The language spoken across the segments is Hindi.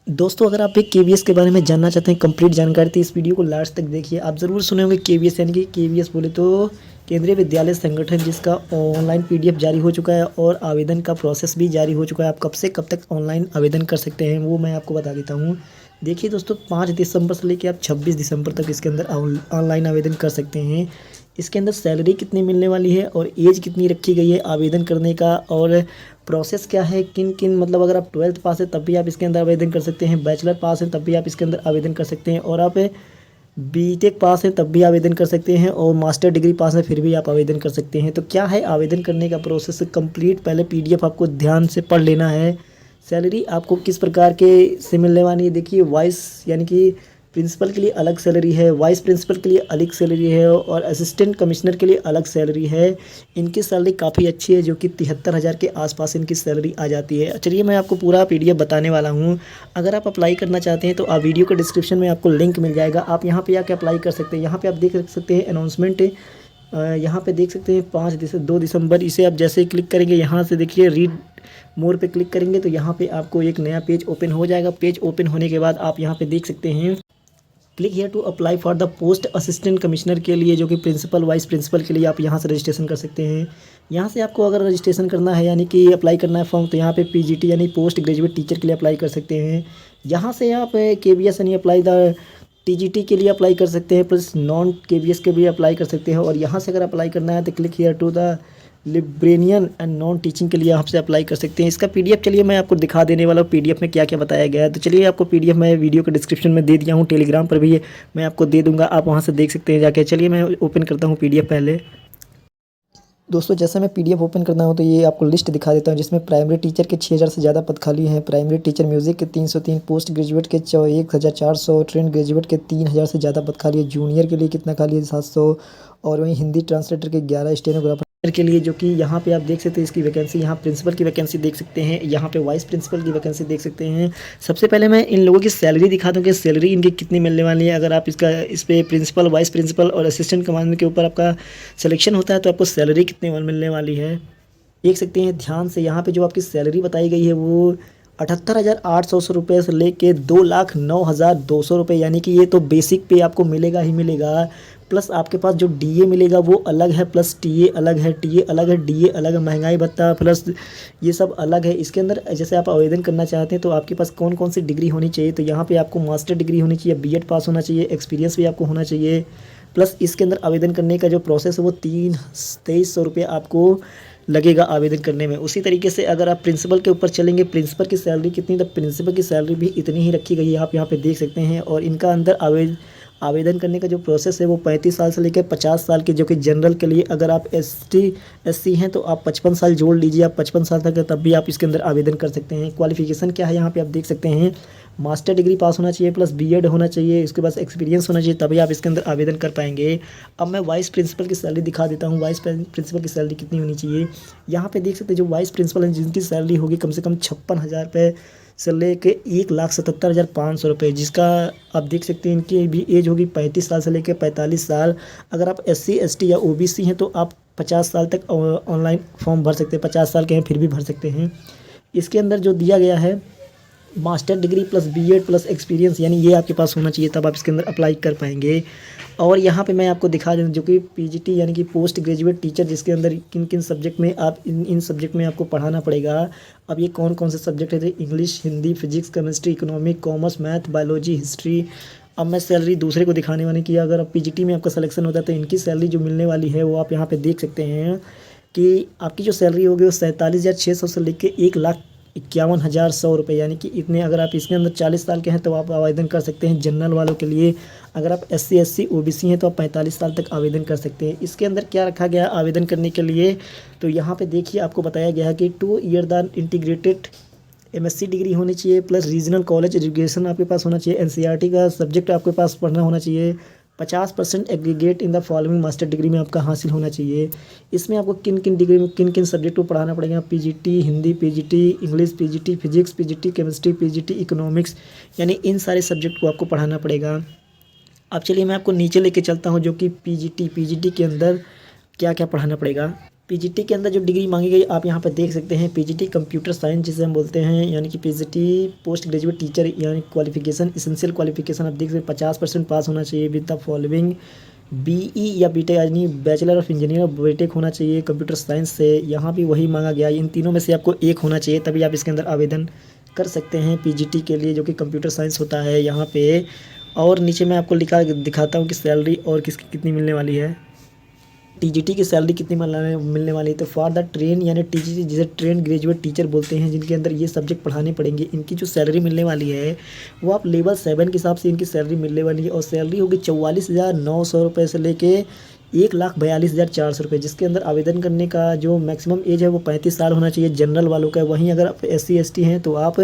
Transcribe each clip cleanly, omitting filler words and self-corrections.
दोस्तों, अगर आप एक केवीएस के बारे में जानना चाहते हैं कंप्लीट जानकारी, तो इस वीडियो को लास्ट तक देखिए। आप ज़रूर सुने होंगे केवीएस, यानी कि केवीएस बोले तो केंद्रीय विद्यालय संगठन, जिसका ऑनलाइन पीडीएफ जारी हो चुका है और आवेदन का प्रोसेस भी जारी हो चुका है। आप कब से कब तक ऑनलाइन आवेदन कर सकते हैं वो मैं आपको बता देता हूँ। देखिए दोस्तों, 5 दिसंबर से लेकर आप 26 दिसंबर तक इसके अंदर ऑनलाइन आवेदन कर सकते हैं। इसके अंदर सैलरी कितनी मिलने वाली है और एज कितनी रखी गई है आवेदन करने का, और प्रोसेस क्या है, किन किन, मतलब अगर आप 12th पास है तब भी आप इसके अंदर आवेदन कर सकते हैं, बैचलर पास है तब भी आप इसके अंदर आवेदन कर सकते हैं, और आप बीटेक पास है तब भी आवेदन कर सकते हैं, और मास्टर डिग्री पास है फिर भी आप आवेदन कर सकते हैं। तो क्या है आवेदन करने का प्रोसेस कंप्लीट, पहले पीडीएफ आपको ध्यान से पढ़ लेना है। सैलरी आपको किस प्रकार के से मिलने वाली है, देखिए वाइस यानी कि प्रिंसिपल के लिए अलग सैलरी है, वाइस प्रिंसिपल के लिए अलग सैलरी है, और असिस्टेंट कमिश्नर के लिए अलग सैलरी है। इनकी सैलरी काफ़ी अच्छी है, जो कि 73,000 के आसपास इनकी सैलरी आ जाती है। चलिए मैं आपको पूरा पीडीएफ बताने वाला हूँ। अगर आप अप्लाई करना चाहते हैं तो आप वीडियो के डिस्क्रिप्शन में आपको लिंक मिल जाएगा, आप यहाँ पे आके अप्लाई कर सकते हैं। यहाँ पे आप देख सकते हैं अनाउंसमेंट, यहाँ पे देख सकते हैं 2 दिसंबर। इसे आप जैसे ही क्लिक करेंगे, यहाँ से देखिए रीड मोर पे क्लिक करेंगे तो यहाँ पे आपको एक नया पेज ओपन हो जाएगा। पेज ओपन होने के बाद आप यहाँ पे देख सकते हैं click here to apply for the post assistant commissioner के लिए, जो कि प्रिंसिपल वाइस प्रिंसिपल के लिए आप यहाँ से रजिस्ट्रेशन कर सकते हैं। यहाँ से आपको अगर रजिस्ट्रेशन करना है यानी कि अप्लाई करना है फॉर्म, तो यहाँ पे पीजीटी यानी पोस्ट ग्रेजुएट टीचर के लिए अप्लाई कर सकते हैं। यहाँ से आप केवीएस यानी अप्लाई द टीजीटी के लिए अप्लाई कर सकते हैं, प्लस नॉन केवीएस के भी अप्लाई कर सकते हैं। और यहाँ से अगर अप्लाई करना है तो click here to the librarian and non teaching के लिए आपसे अप्लाई कर सकते हैं। इसका पीडीएफ चलिए मैं आपको दिखा देने वाला हूँ, पीडीएफ में क्या क्या बताया गया है। तो चलिए आपको पीडीएफ मैं वीडियो के डिस्क्रिप्शन में दे दिया हूँ, टेलीग्राम पर भी मैं आपको दे दूंगा, आप वहाँ से देख सकते हैं जाके। चलिए मैं ओपन करता हूँ पीडीएफ पहले। दोस्तों, जैसे मैं पीडीएफ ओपन करना हो तो ये आपको लिस्ट दिखा देता हूँ, जिसमें प्राइमरी टीचर के 6,000 से ज़्यादा पद खाली हैं, प्राइमरी टीचर म्यूज़िक के 303, पोस्ट ग्रेजुएट के 1,400, ट्रेंड ग्रेजुएट के 3,000 से ज़्यादा पद खाली है, जूनियर के लिए कितना खाली है 700, और वहीं हिंदी ट्रांसलेटर के 11, स्टेनोग्राफर के लिए, जो कि यहाँ पे आप देख सकते हैं इसकी वैकेंसी, यहाँ प्रिंसिपल की वैकेंसी देख सकते हैं, यहाँ पे वाइस प्रिंसिपल की वैकेंसी देख सकते हैं। सबसे पहले मैं इन लोगों की सैलरी दिखा दूँ कि सैलरी इनकी कितनी मिलने वाली है। अगर आप इस पे प्रिंसिपल, वाइस प्रिंसिपल और असिस्टेंट कमांडर के ऊपर आपका सिलेक्शन होता है तो आपको सैलरी कितनी मिलने वाली है देख सकते हैं ध्यान से। यहाँ पे जो आपकी सैलरी बताई गई है वो 78,800 रुपये से लेके 2,09,200 रुपये, यानी कि ये तो बेसिक पे आपको मिलेगा ही मिलेगा। प्लस आपके पास जो डीए मिलेगा वो अलग है, प्लस टीए अलग है, टीए अलग है, डीए अलग है, महंगाई भत्ता प्लस ये सब अलग है। इसके अंदर जैसे आप आवेदन करना चाहते हैं तो आपके पास कौन कौन सी डिग्री होनी चाहिए, तो यहाँ पे आपको मास्टर डिग्री होनी चाहिए, बीएड पास होना चाहिए, एक्सपीरियंस भी आपको होना चाहिए। प्लस इसके अंदर आवेदन करने का जो प्रोसेस है वो 2300 रुपये आपको लगेगा आवेदन करने में। उसी तरीके से अगर आप प्रिंसिपल के ऊपर चलेंगे, प्रिंसिपल की सैलरी कितनी, तो प्रिंसिपल की सैलरी भी इतनी ही रखी गई है, आप यहाँ पे देख सकते हैं। और इनका अंदर आवेदन करने का जो प्रोसेस है वो 35 साल से लेकर 50 साल के, जो कि जनरल के लिए, अगर आप SC हैं तो आप 55 साल जोड़ लीजिए, आप 55 साल तक है तब भी आप इसके अंदर आवेदन कर सकते हैं। क्वालिफिकेशन क्या है यहाँ पे आप देख सकते हैं, मास्टर डिग्री पास होना चाहिए, प्लस बीएड होना चाहिए, इसके बाद एक्सपीरियंस होना चाहिए, तभी आप इसके अंदर आवेदन कर पाएंगे। अब मैं वाइस प्रिंसिपल की सैलरी दिखा देता हूँ, वाइस प्रिंसिपल की सैलरी कितनी होनी चाहिए। यहाँ पे देख सकते हैं जो वाइस प्रिंसिपल हैं जिनकी सैलरी होगी कम से कम 56,000 रुपये से लेके 1,77,500 रुपये, जिसका आप देख सकते हैं इनकी भी एज होगी 35 साल से लेकर 45 साल। अगर आप SC ST या OBC हैं तो आप 50 साल तक ऑनलाइन फॉर्म भर सकते हैं, 50 साल के हैं फिर भी भर सकते हैं। इसके अंदर जो दिया गया है master degree plus BEd plus experience, यानी ये आपके पास होना चाहिए, तब आप इसके अंदर अप्लाई कर पाएंगे। और यहाँ पे मैं आपको दिखा दूँ जो कि पीजीटी यानी कि पोस्ट ग्रेजुएट टीचर, जिसके अंदर किन किन सब्जेक्ट में आप इन सब्जेक्ट में आपको पढ़ाना पड़ेगा। अब ये कौन कौन से सब्जेक्ट है, English, Hindi, physics, chemistry, economic, commerce, math, biology, history. अब मैं सैलरी दूसरे को दिखाने वाली कि अगर आप पीजीटी में आपका सिलेक्शन होता है तो इनकी सैलरी जो मिलने वाली है वो आप यहाँ पे देख सकते हैं कि आपकी जो सैलरी होगी वो 47,600 से लेकर 1,51,100 रुपये, यानी कि इतने। अगर आप इसके अंदर 40 साल के हैं तो आप आवेदन कर सकते हैं जनरल वालों के लिए। अगर आप SC SC OBC हैं तो आप 45 साल तक आवेदन कर सकते हैं। इसके अंदर क्या रखा गया आवेदन करने के लिए, तो यहाँ पे देखिए आपको बताया गया है कि 2 year the integrated MSc degree होनी चाहिए, प्लस रीजनल कॉलेज एजुकेशन आपके पास होना चाहिए, NCERT का सब्जेक्ट आपके पास पढ़ना होना चाहिए, 50% aggregate in the following master degree में आपका हासिल होना चाहिए। इसमें आपको किन किन डिग्री में किन किन सब्जेक्ट को पढ़ाना पड़ेगा, PGT Hindi, PGT English, PGT physics, PGT chemistry, PGT economics, यानी इन सारे सब्जेक्ट को आपको पढ़ाना पड़ेगा। अब चलिए मैं आपको नीचे लेके चलता हूँ जो कि पीजीटी के अंदर क्या क्या पढ़ाना पड़ेगा। पीजीटी के अंदर जो डिग्री मांगी गई आप यहाँ पर देख सकते हैं, पीजीटी कंप्यूटर साइंस जिसे हम बोलते हैं, यानी कि पीजीटी पोस्ट ग्रेजुएट टीचर यानी क्वालिफिकेशन इसेंशियल क्वालिफिकेशन आप देख सकते हैं 50% पास होना चाहिए विद द फॉलोइंग बीई या बीटेक यानी बैचलर ऑफ इंजीनियर और बीटेक होना चाहिए कंप्यूटर साइंस से। यहाँ भी वही मांगा गया है, इन तीनों में से आपको एक होना चाहिए तभी आप इसके अंदर आवेदन कर सकते हैं पीजीटी के लिए, जो कि कंप्यूटर साइंस होता है यहाँ पे। और नीचे मैं आपको लिखा दिखाता हूँ कि सैलरी और किसकी कितनी मिलने वाली है, टीजीटी की सैलरी कितनी मिलने वाली है। तो फॉर द ट्रेन यानी टीजीटी जिसे ट्रेन ग्रेजुएट टीचर बोलते हैं, जिनके अंदर ये सब्जेक्ट पढ़ाने पड़ेंगे, इनकी जो सैलरी मिलने वाली है वो आप लेवल 7 के हिसाब से इनकी सैलरी मिलने वाली है। और सैलरी होगी 44,900 रुपये से लेके 1,42,400 रुपये, जिसके अंदर आवेदन करने का जो मैक्सिमम एज है वो 35 साल होना चाहिए जनरल वालों का। वहीं अगर आप SC ST हैं तो आप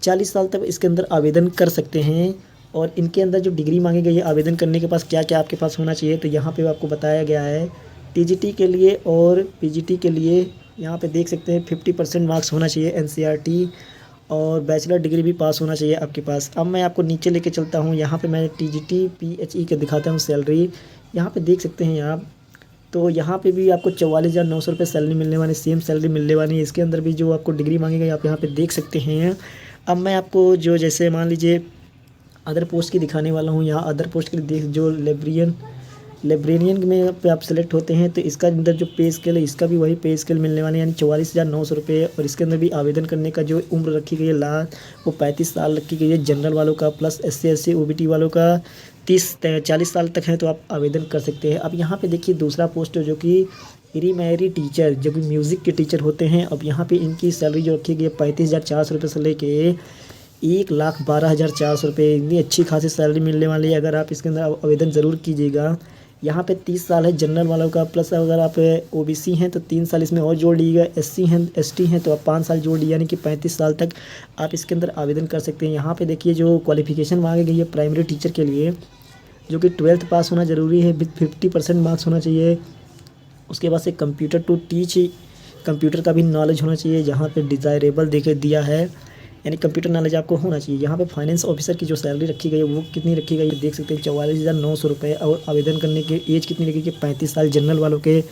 40 साल तक इसके अंदर आवेदन कर सकते हैं। और इनके अंदर जो डिग्री मांगी गई है आवेदन करने के पास क्या क्या आपके पास होना चाहिए, तो यहाँ पे आपको बताया गया है टीजीटी के लिए और पीजीटी के लिए। यहाँ पे देख सकते हैं 50% मार्क्स होना चाहिए NCERT और बैचलर डिग्री भी पास होना चाहिए आपके पास। अब मैं आपको नीचे लेके चलता हूँ, यहाँ पे मैं टीजीटी PHE के दिखाता हूँ सैलरी। यहाँ पे देख सकते हैं आप, तो यहाँ पे भी आपको 44,900 रुपये सैलरी मिलने वाली, सेम सैलरी मिलने वाली है। इसके अंदर भी जो आपको डिग्री मांगी गई आप यहाँ पे देख सकते हैं। अब मैं आपको जो जैसे मान लीजिए अदर पोस्ट की दिखाने वाला हूँ। यहाँ अदर पोस्ट के लिए देख जो लाइब्रेरियन में पे आप सेलेक्ट होते हैं तो इसका अंदर जो पे स्केल है इसका भी वही पे स्केल मिलने वाले यानी 44,900 रुपये। और इसके अंदर भी आवेदन करने का जो उम्र रखी गई है लास्ट वो 35 साल रखी गई है जनरल वालों का, प्लस SC SC OBT वालों का 30-40 साल तक है तो आप आवेदन कर सकते हैं। अब यहाँ पे देखिए दूसरा पोस्ट जो कि प्रीमेरी टीचर जो कि म्यूज़िक के टीचर होते हैं। अब यहाँ पे इनकी सैलरी जो रखी गई है 35,400 रुपये से लेके 1,12,400 रुपये, इतनी अच्छी खासी सैलरी मिलने वाली है। अगर आप इसके अंदर आवेदन ज़रूर कीजिएगा। यहाँ पे 30 साल है जनरल वालों का, प्लस अगर आप OBC हैं तो 3 साल इसमें और जोड़ लीजिएगा, SC हैं ST हैं तो आप 5 साल जोड़ लीजिए, यानी कि 35 साल तक आप इसके अंदर आवेदन कर सकते हैं। यहाँ पे देखिए जो क्वालिफिकेशन मांगी गई है प्राइमरी टीचर के लिए, जो कि 12th पास होना ज़रूरी है विद 50% मार्क्स होना चाहिए। उसके बाद से कंप्यूटर टू टीच, कंप्यूटर का भी नॉलेज होना चाहिए, जहाँ पे डिज़ायरेबल देखे दिया है, यानी कंप्यूटर नॉलेज आपको होना चाहिए। यहाँ पे फाइनेंस ऑफिसर की जो सैलरी रखी गई है वो कितनी रखी गई है देख सकते हैं 44,900 रुपये। और आवेदन करने के एज कितनी रखी गई 35 साल जनरल वालों के,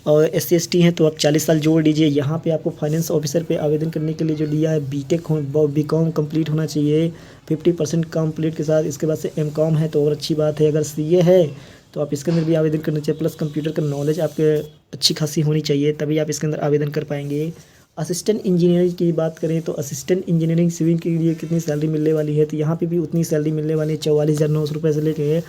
और SC ST हैं तो आप 40 साल जोड़ लीजिए। यहाँ पे आपको फाइनेंस ऑफिसर पे आवेदन करने के लिए जो दिया है BTech BCom कंप्लीट होना चाहिए 50% कंप्लीट के साथ। इसके बाद से MCom है तो और अच्छी बात है। अगर CA है तो आप इसके अंदर भी आवेदन करना चाहिए, प्लस कंप्यूटर का नॉलेज आपके अच्छी खासी होनी चाहिए तभी आप इसके अंदर आवेदन कर पाएंगे। असिस्टेंट इंजीनियरिंग की बात करें तो असिस्टेंट इंजीनियरिंग सिविल के लिए कितनी सैलरी मिलने वाली है, तो यहाँ पे भी उतनी सैलरी मिलने वाली है 44,900 रुपये से लेकर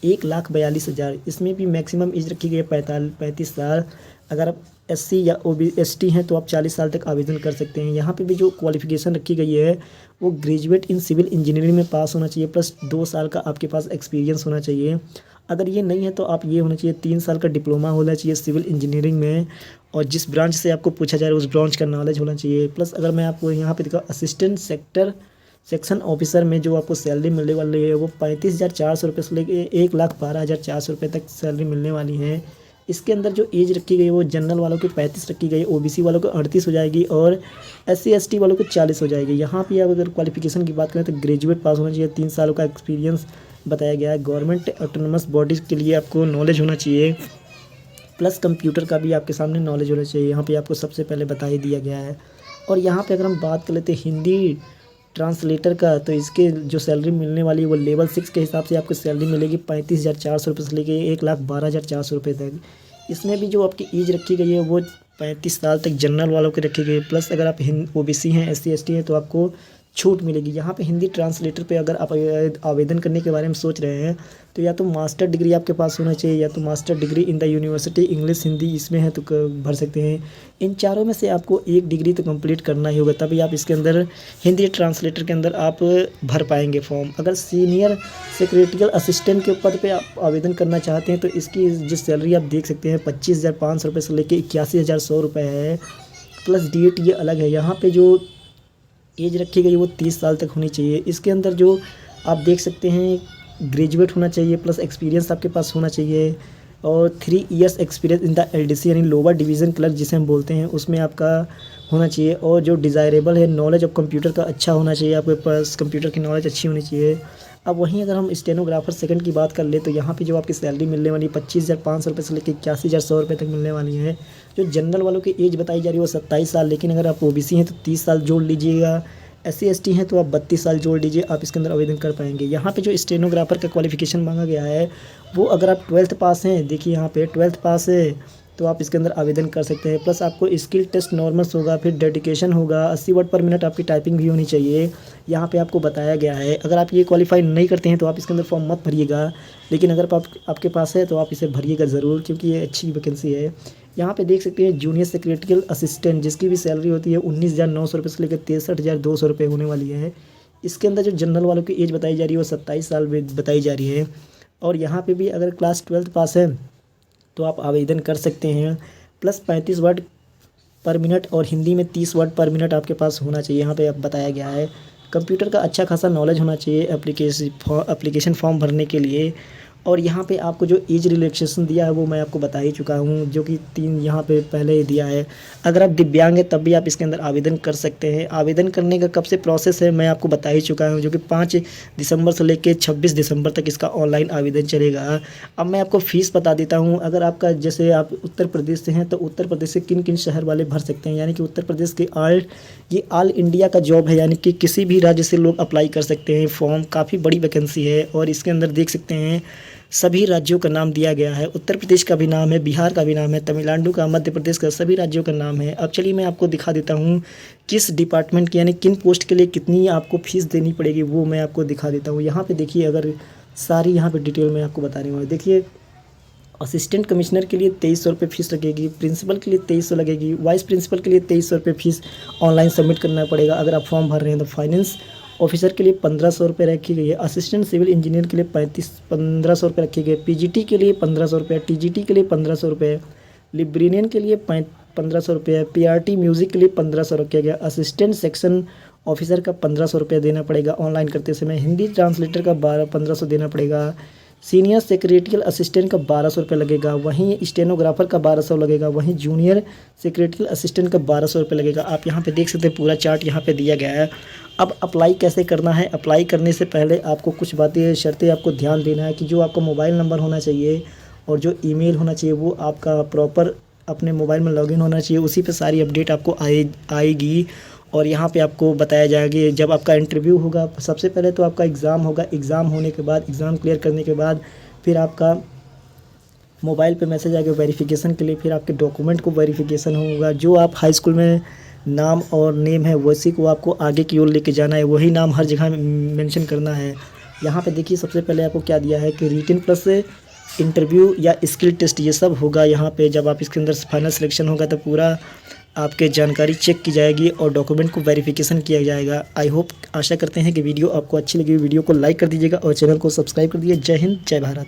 1,42,000। इसमें भी मैक्सिमम एज रखी गई है 35 साल। अगर आप SC या ST हैं तो आप 40 साल तक आवेदन कर सकते हैं। यहाँ पे भी जो क्वालिफिकेशन रखी गई है वो ग्रेजुएट इन सिविल इंजीनियरिंग में पास होना चाहिए, प्लस 2 साल का आपके पास एक्सपीरियंस होना चाहिए। अगर ये नहीं है तो आप ये होना चाहिए 3 साल का डिप्लोमा होना चाहिए सिविल इंजीनियरिंग में, और जिस ब्रांच से आपको पूछा जा रहा है उस ब्रांच का नॉलेज होना चाहिए। प्लस अगर मैं आपको यहाँ पे दिखाऊँ असिस्टेंट सेक्शन ऑफिसर में जो आपको सैलरी मिलने वाली है वो 35,400 रुपये से लेके 1,12,400 रुपये तक सैलरी मिलने वाली है। इसके अंदर जो एज रखी गई है वो जनरल वालों की 35 रखी गई है, OBC वालों को 38 हो जाएगी और SC ST वालों को 40 हो जाएगी। यहाँ पे आप अगर क्वालिफिकेशन की बात करें तो ग्रेजुएट पास होना चाहिए, 3 सालों का एक्सपीरियंस बताया गया है। गवर्नमेंट ऑटोनमस बॉडीज़ के लिए आपको नॉलेज होना चाहिए, प्लस कंप्यूटर का भी आपके सामने नॉलेज होना चाहिए। यहाँ पे आपको सबसे पहले बता ही दिया गया है। और यहाँ पे अगर हम बात कर लेते हैं हिंदी ट्रांसलेटर का, तो इसके जो सैलरी मिलने वाली है वो लेवल 6 के हिसाब से आपको सैलरी मिलेगी 35,400 रुपये से लेके 1,12,400 रुपये तक। इसमें भी जो आपकी एज रखी गई है वो 35 साल तक जनरल वालों की रखी गई है, प्लस अगर आप OBC हैं SC ST हैं तो आपको छूट मिलेगी। यहाँ पे हिंदी ट्रांसलेटर पे अगर आप आवेदन करने के बारे में सोच रहे हैं तो या तो मास्टर डिग्री आपके पास होना चाहिए, या तो master degree in the university English Hindi इसमें है तो भर सकते हैं। इन चारों में से आपको एक डिग्री तो कंप्लीट करना ही होगा, तभी आप इसके अंदर हिंदी ट्रांसलेटर के अंदर आप भर पाएंगे फॉर्म। अगर सीनियर सेक्रेटरियल असिस्टेंट के पद पे आप आवेदन करना चाहते हैं तो इसकी जो सैलरी आप देख सकते हैं 25,500 रुपये से लेकर 81,100 रुपये है, प्लस DET ये अलग है। यहाँ पर जो एज रखी गई वो 30 साल तक होनी चाहिए। इसके अंदर जो आप देख सकते हैं ग्रेजुएट होना चाहिए, प्लस एक्सपीरियंस आपके पास होना चाहिए, और 3 years experience in the LDC यानी लोअर डिवीज़न क्लर्क जिसे हम बोलते हैं, उसमें आपका होना चाहिए और जो डिज़ायरेबल है नॉलेज ऑफ कंप्यूटर का अच्छा होना चाहिए, आपके पास कंप्यूटर की नॉलेज अच्छी होनी चाहिए। अब वहीं अगर हम स्टेनोग्राफर सेकंड की बात कर ले तो यहाँ पे जो आपकी सैलरी मिलने वाली 25,500 रुपये से लेकर 81,100 रुपये तक मिलने वाली है। जो जनरल वालों की एज बताई जा रही है वो 27 साल, लेकिन अगर आप ओबीसी हैं तो 30 साल जोड़ लीजिएगा, SC ST हैं तो आप 32 साल जोड़ लीजिए, आप इसके अंदर आवेदन कर पाएंगे। यहाँ पे जो स्टेनोग्राफर का क्वालिफिकेशन मांगा गया है वो अगर आप 12th पास हैं, देखिए यहाँ पे 12th पास है तो आप इसके अंदर आवेदन कर सकते हैं। प्लस आपको स्किल टेस्ट नॉर्मल्स होगा, फिर डेडिकेशन होगा, 80 वर्ड पर मिनट आपकी टाइपिंग भी होनी चाहिए, यहाँ पे आपको बताया गया है। अगर आप ये क्वालिफाई नहीं करते हैं तो आप इसके अंदर फॉर्म मत भरिएगा, लेकिन अगर आपके पास है तो आप इसे भरिएगा ज़रूर, क्योंकि ये अच्छी वैकेंसी है। यहाँ पे देख सकते हैं जूनियर सेक्रेटरियल असिस्टेंट, जिसकी भी सैलरी होती है 19,900 रुपये से लेकर 63,200 रुपये होने वाली है। इसके अंदर जो जनरल वालों की एज बताई जा रही है वो 27 साल बताई जा रही है। और यहाँ पे भी अगर क्लास 12th पास है तो आप आवेदन कर सकते हैं। प्लस 35 वर्ड पर मिनट और हिंदी में 30 वर्ड पर मिनट आपके पास होना चाहिए, यहाँ पे अब बताया गया है। कंप्यूटर का अच्छा खासा नॉलेज होना चाहिए एप्लीकेशन फॉर्म भरने के लिए। और यहाँ पे आपको जो एज रिलैक्सेशन दिया है वो मैं आपको बता ही चुका हूँ, जो कि 3 यहाँ पे पहले ही दिया है। अगर आप दिव्यांग हैं तब भी आप इसके अंदर आवेदन कर सकते हैं। आवेदन करने का कब से प्रोसेस है मैं आपको बता ही चुका हूँ, जो कि 5 दिसंबर से लेकर 26 दिसंबर तक इसका ऑनलाइन आवेदन चलेगा। अब मैं आपको फ़ीस बता देता हूँ। अगर आपका जैसे आप उत्तर प्रदेश से हैं तो उत्तर प्रदेश से किन किन शहर वाले भर सकते हैं, यानी कि उत्तर प्रदेश के ये ऑल इंडिया का जॉब है, यानी कि किसी भी राज्य से लोग अप्लाई कर सकते हैं फॉर्म। काफ़ी बड़ी वैकेंसी है और इसके अंदर देख सकते हैं सभी राज्यों का नाम दिया गया है। उत्तर प्रदेश का भी नाम है, बिहार का भी नाम है, तमिलनाडु का, मध्य प्रदेश का, सभी राज्यों का नाम है। अब चलिए मैं आपको दिखा देता हूँ किस डिपार्टमेंट की यानी किन पोस्ट के लिए कितनी आपको फ़ीस देनी पड़ेगी, वो मैं आपको दिखा देता हूँ। यहाँ पे देखिए, अगर सारी यहाँ पे डिटेल में आपको बता रही हूँ। देखिए, असिस्टेंट कमिश्नर के लिए 2300 रुपये फ़ीस लगेगी, प्रिंसिपल के लिए 2300 लगेगी, वाइस प्रिंसिपल के लिए 2300 रुपये फ़ीस ऑनलाइन सबमिट करना पड़ेगा अगर आप फॉर्म भर रहे हैं तो। फाइनेंस ऑफिसर के लिए 1500 रुपये रखी गई है, असिस्टेंट सिविल इंजीनियर के लिए 1500 रुपये रखे गए, PGT के लिए 1500 रुपये, TGT के लिए 1500 रुपये, लिब्रेनियन के लिए 1500 रुपये, PRT म्यूज़िक के लिए 1500 रखा गया, असिस्टेंट सेक्शन ऑफिसर का 1500 रुपये देना पड़ेगा ऑनलाइन करते समय, हिंदी ट्रांसलेटर का 1500 देना पड़ेगा, सीनियर सेक्रेटरियल असिस्टेंट का 1200 रुपये लगेगा, वहीं स्टेनोग्राफर का 1200 लगेगा, वहीं जूनियर सेक्रेटरियल असिस्टेंट का 1200 रुपये लगेगा। आप यहाँ पे देख सकते हैं पूरा चार्ट यहाँ पे दिया गया है। अब अप्लाई कैसे करना है? अप्लाई करने से पहले आपको कुछ बातें शर्तें आपको ध्यान देना है कि जो आपका मोबाइल नंबर होना चाहिए और जो ईमेल होना चाहिए वो आपका प्रॉपर अपने मोबाइल में लॉगिन होना चाहिए, उसी पे सारी अपडेट आपको आएगी। और यहाँ पे आपको बताया जाएगा कि जब आपका इंटरव्यू होगा, सबसे पहले तो आपका एग्ज़ाम होगा, एग्ज़ाम होने के बाद, एग्ज़ाम क्लियर करने के बाद फिर आपका मोबाइल पे मैसेज आएगा वेरिफिकेशन के लिए, फिर आपके डॉक्यूमेंट को वेरिफिकेशन होगा। जो आप हाई स्कूल में नाम और नेम है वैसी को आपको आगे की ओर लेके जाना है, वही नाम हर जगह मेंशन करना है। यहाँ पे देखिए, सबसे पहले आपको क्या दिया है कि रिटन प्लस इंटरव्यू या स्किल टेस्ट ये सब होगा। यहाँ पे जब आप इसके अंदर फाइनल सिलेक्शन होगा तो पूरा आपके जानकारी चेक की जाएगी और डॉक्यूमेंट को वेरिफिकेशन किया जाएगा। आई होप, आशा करते हैं कि वीडियो आपको अच्छी लगी। वीडियो को लाइक कर दीजिएगा और चैनल को सब्सक्राइब कर दीजिए। जय हिंद, जय भारत।